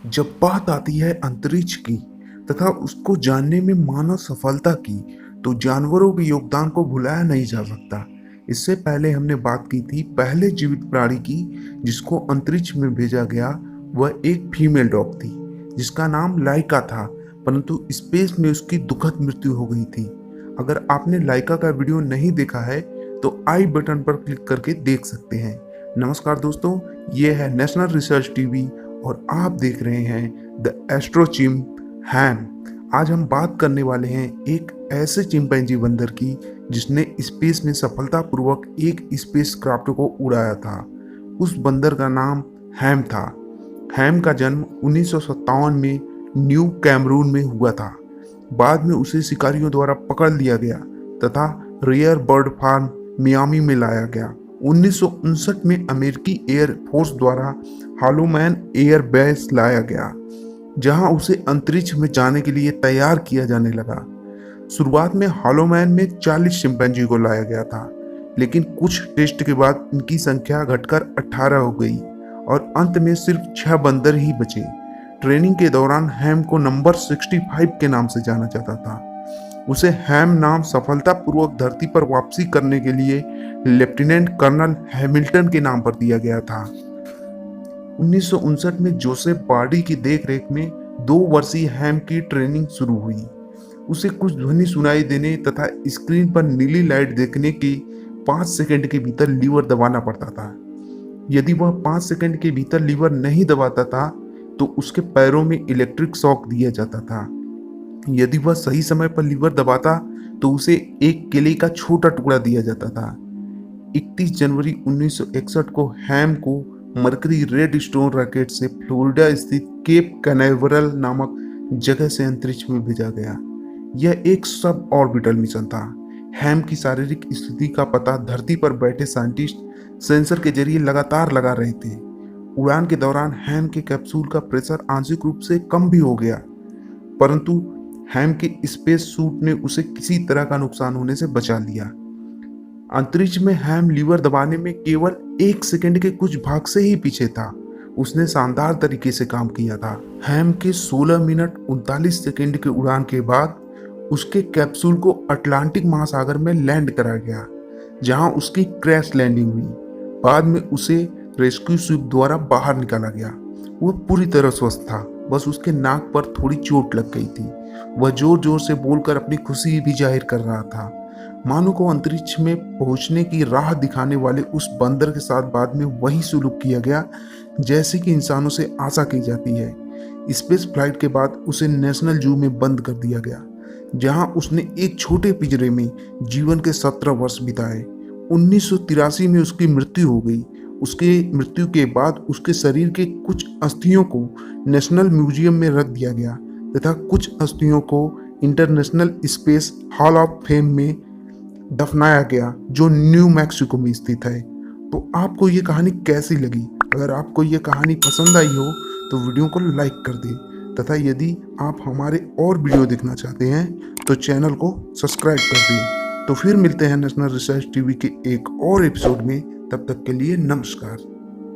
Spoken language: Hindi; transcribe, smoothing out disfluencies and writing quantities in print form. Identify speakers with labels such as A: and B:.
A: जब बात आती है अंतरिक्ष की तथा उसको जानने में मानव सफलता की, तो जानवरों के योगदान को भुलाया नहीं जा सकता। इससे पहले हमने बात की थी पहले जीवित प्राणी की जिसको अंतरिक्ष में भेजा गया। वह एक फीमेल डॉग थी जिसका नाम लाइका था, परंतु स्पेस में उसकी दुखद मृत्यु हो गई थी। अगर आपने लाइका का वीडियो नहीं देखा है तो आई बटन पर क्लिक करके देख सकते हैं। नमस्कार दोस्तों, ये है नेशनल रिसर्च टीवी और आप देख रहे हैं द एस्ट्रोचिम्प हैम। आज हम बात करने वाले हैं एक ऐसे चिंपैंजी बंदर की जिसने स्पेस में सफलतापूर्वक एक स्पेस क्राफ्ट को उड़ाया था। उस बंदर का नाम हैम था। हैम का जन्म 1957 में न्यू कैमरून में हुआ था। बाद में उसे शिकारियों द्वारा पकड़ लिया गया तथा रेयर बर्ड फार्म मियामी में लाया गया। 1959 में अमेरिकी एयर फोर्स द्वारा हालोमैन एयर बेस लाया गया, जहां उसे अंतरिक्ष में जाने के लिए तैयार किया जाने लगा। शुरुआत में हालोमैन में 40 चिंपैंजी को लाया गया था, लेकिन कुछ टेस्ट के बाद इनकी संख्या घटकर 18 हो गई और अंत में सिर्फ 6 बंदर ही बचे। ट्रेनिंग के दौरान हैम को नंबर 65 के नाम से जाना जाता था। उसे हैम नाम सफलतापूर्वक धरती पर वापसी करने के लिए लेफ्टिनेंट कर्नल हैमिल्टन के नाम पर दिया गया था। 1959 में जोसेफ बार्डी की देखरेख में 2 वर्षीय हैम की ट्रेनिंग शुरू हुई। उसे कुछ ध्वनि सुनाई देने तथा स्क्रीन पर नीली लाइट देखने के 5 सेकंड के भीतर लीवर दबाना पड़ता था। यदि वह 5 सेकंड के भीतर लीवर नहीं दबाता था तो उसके पैरों में इलेक्ट्रिक शॉक दिया जाता था। यदि वह सही समय पर लीवर दबाता तो उसे एक केले का छोटा टुकड़ा दिया जाता था। 31 जनवरी 1961 को हैम को मरकरी रेड स्टोन रॉकेट से फ्लोरिडा स्थित केप कैनावेरल नामक जगह से अंतरिक्ष में भेजा गया। यह एक सब ऑर्बिटल मिशन था। हैम की शारीरिक स्थिति का पता धरती पर बैठे साइंटिस्ट सेंसर के जरिए लगातार लगा रहे थे। उड़ान के दौरान हैम के कैप्सूल का प्रेशर आंशिक रूप से कम भी हो गया, परंतु हैम के स्पेस सूट ने उसे किसी तरह का नुकसान होने से बचा लिया। अंतरिक्ष में हैम लीवर दबाने में केवल 1 सेकंड के कुछ भाग से ही पीछे था। उसने शानदार तरीके से काम किया था। हैम के 16 मिनट 39 सेकंड के उड़ान के बाद उसके कैप्सूल को अटलांटिक महासागर में लैंड कराया गया, जहां उसकी क्रैश लैंडिंग हुई। बाद में उसे रेस्क्यू शिप द्वारा बाहर निकाला गया। वह पूरी तरह स्वस्थ था, बस उसके नाक पर थोड़ी चोट लग गई थी। वह जोर जोर से बोलकर अपनी खुशी भी जाहिर कर रहा था। मानो को अंतरिक्ष में पहुंचने की राह दिखाने वाले उस बंदर के साथ बाद में वही सुलूक किया गया जैसे कि इंसानों से आशा की जाती है। स्पेस फ्लाइट के बाद उसे नेशनल जू में बंद कर दिया गया, जहां उसने एक छोटे पिंजरे में जीवन के 17 वर्ष बिताए। 1983 में उसकी मृत्यु हो गई। उसके मृत्यु के बाद उसके शरीर के कुछ अस्थियों को नेशनल म्यूजियम में रख दिया गया तथा कुछ अस्थियों को international space hall of fame में दफनाया गया, जो न्यू मैक्सिको में स्थित है। तो आपको ये कहानी कैसी लगी? अगर आपको ये कहानी पसंद आई हो तो वीडियो को लाइक कर दें तथा यदि आप हमारे और वीडियो देखना चाहते हैं तो चैनल को सब्सक्राइब कर दें। तो फिर मिलते हैं नेशनल रिसर्च टीवी के एक और एपिसोड में। तब तक के लिए नमस्कार।